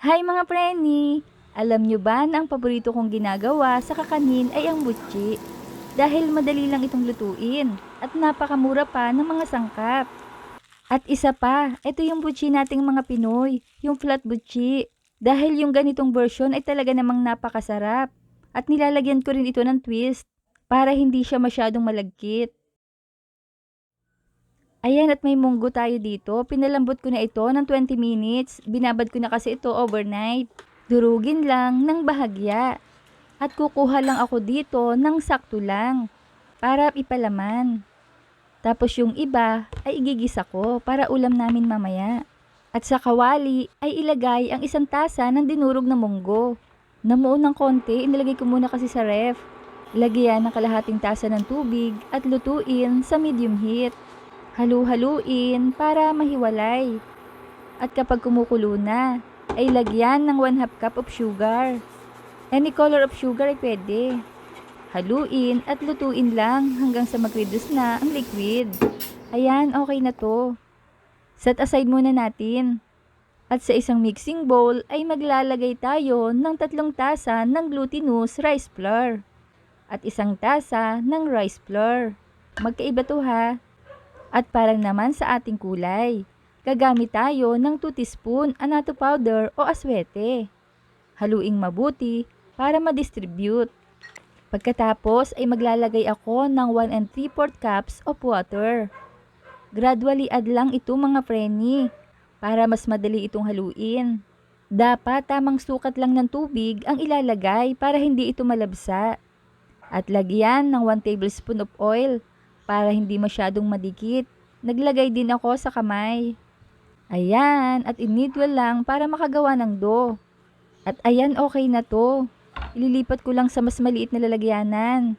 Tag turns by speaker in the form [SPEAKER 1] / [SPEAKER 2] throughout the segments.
[SPEAKER 1] Hi mga preni! Alam nyo ba na ang paborito kong ginagawa sa kakanin ay ang butchi? Dahil madali lang itong lutuin at napakamura pa ng mga sangkap. At isa pa, ito yung butchi nating mga Pinoy, yung flat butchi. Dahil yung ganitong version ay talaga namang napakasarap. At nilalagyan ko rin ito ng twist para hindi siya masyadong malagkit. Ayan at may munggo tayo dito. Pinalambot ko na ito ng 20 minutes. Binabad ko na kasi ito overnight. Durugin lang ng bahagya. At kukuha lang ako dito ng sakto lang para ipalaman. Tapos yung iba ay igigisa ko para ulam namin mamaya. At sa kawali ay ilagay ang 1 tasa ng dinurog na munggo. Namuo ng konti, inilagay ko muna kasi sa ref. Lagyan ng kalahating tasa ng tubig at lutuin sa medium heat. Halu-haluin para mahiwalay. At kapag kumukulo na, ay lagyan ng 1/2 cup of sugar. Any color of sugar ay pwede. Haluin at lutuin lang hanggang sa mag-reduce na ang liquid. Ayan, okay na to. Set aside muna natin. At sa isang mixing bowl ay maglalagay tayo ng 3 tasa ng glutinous rice flour. At 1 tasa ng rice flour. Magkaiba to ha. At para naman sa ating kulay, gagamit tayo ng 2 teaspoon annatto powder o aswete. Haluing mabuti para ma-distribute. Pagkatapos ay maglalagay ako ng 1 3/4 cups of water. Gradually add lang ito mga preni para mas madali itong haluin. Dapat tamang sukat lang ng tubig ang ilalagay para hindi ito malabsa. At lagyan ng 1 tablespoon of oil para hindi masyadong madikit. Naglagay din ako sa kamay. Ayan, at inidwal lang para makagawa ng dough. At ayan, okay na to. Ililipat ko lang sa mas maliit na lalagyanan.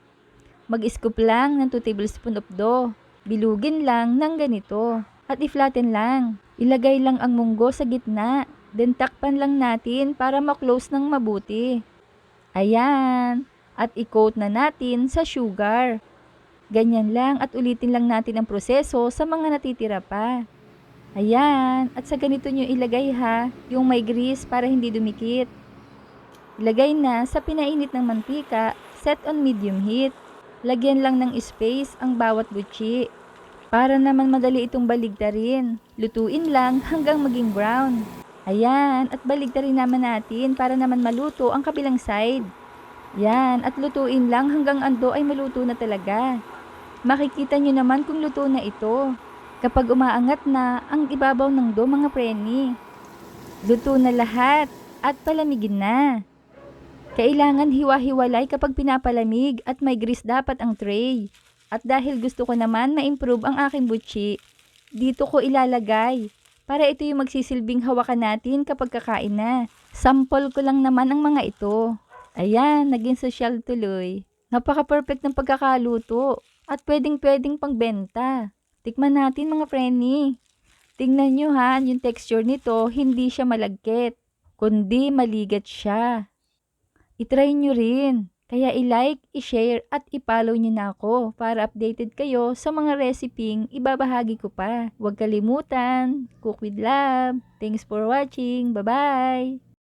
[SPEAKER 1] Mag-scoop lang ng 2 tablespoon of dough. Bilugin lang ng ganito. At i-flatten lang. Ilagay lang ang munggo sa gitna. Then takpan lang natin para ma-close ng mabuti. Ayan. At i-coat na natin sa sugar. Ganyan lang at ulitin lang natin ang proseso sa mga natitira pa. Ayan, at sa ganito nyo ilagay ha, yung may grease para hindi dumikit. Ilagay na sa pinainit ng mantika, set on medium heat. Lagyan lang ng space ang bawat butchi. Para naman madali itong baligtarin. Lutuin lang hanggang maging brown. Ayan, at baligtarin naman natin para naman maluto ang kabilang side. Yan, at lutuin lang hanggang ando ay maluto na talaga. Makikita nyo naman kung luto na ito. Kapag umaangat na ang ibabaw ng dough mga preni. Luto na lahat at palamigin na. Kailangan hiwa-hiwalay kapag pinapalamig at may grease dapat ang tray. At dahil gusto ko naman ma-improve ang aking butchi, dito ko ilalagay. Para ito yung magsisilbing hawakan natin kapag kakain na. Sample ko lang naman ang mga ito. Ayan, naging social tuloy. Napaka-perfect ng pagkakaluto. At pwedeng-pwedeng pangbenta. Tikman natin mga preni. Tingnan nyo ha, yung texture nito, hindi siya malagkit, kundi maligat siya. I-try nyo rin. Kaya i-like, i-share at i-follow nyo na ako para updated kayo sa mga reseping ibabahagi ko pa. Huwag kalimutan, cook with love. Thanks for watching. Bye-bye!